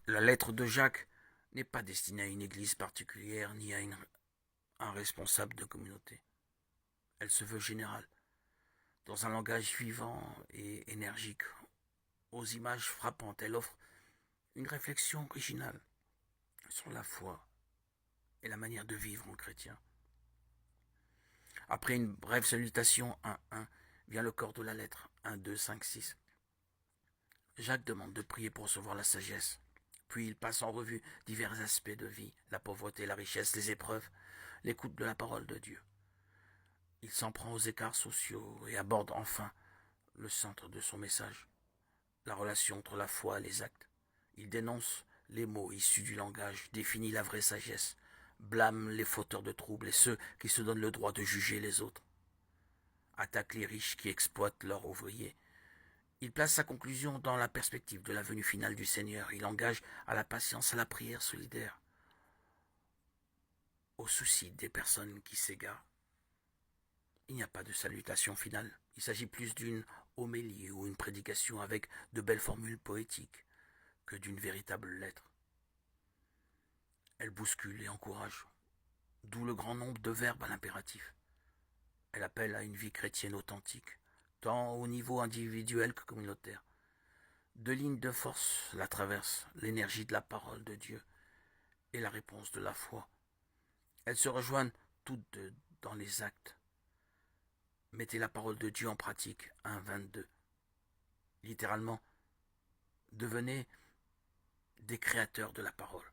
La lettre de Jacques n'est pas destinée à une église particulière ni à un responsable de communauté. Elle se veut générale, dans un langage vivant et énergique, aux images frappantes. Elle offre une réflexion originale sur la foi et la manière de vivre en chrétien. Après une brève salutation 1-1, vient le corps de la lettre 1-2-5-6. Jacques demande de prier pour recevoir la sagesse. Puis il passe en revue divers aspects de vie, la pauvreté, la richesse, les épreuves, l'écoute de la parole de Dieu. Il s'en prend aux écarts sociaux et aborde enfin le centre de son message, la relation entre la foi et les actes. Il dénonce les mots issus du langage, définit la vraie sagesse, blâme les fauteurs de troubles et ceux qui se donnent le droit de juger les autres, attaque les riches qui exploitent leurs ouvriers. Il place sa conclusion dans la perspective de la venue finale du Seigneur. Il engage à la patience, à la prière solidaire, au souci des personnes qui s'égarent. Il n'y a pas de salutation finale. Il s'agit plus d'une homélie ou une prédication avec de belles formules poétiques que d'une véritable lettre. Elle bouscule et encourage, d'où le grand nombre de verbes à l'impératif. Elle appelle à une vie chrétienne authentique, tant au niveau individuel que communautaire. Deux lignes de force la traversent, l'énergie de la parole de Dieu et la réponse de la foi. Elles se rejoignent toutes deux dans les actes. Mettez la parole de Dieu en pratique. 1-22. Littéralement, devenez des créateurs de la parole.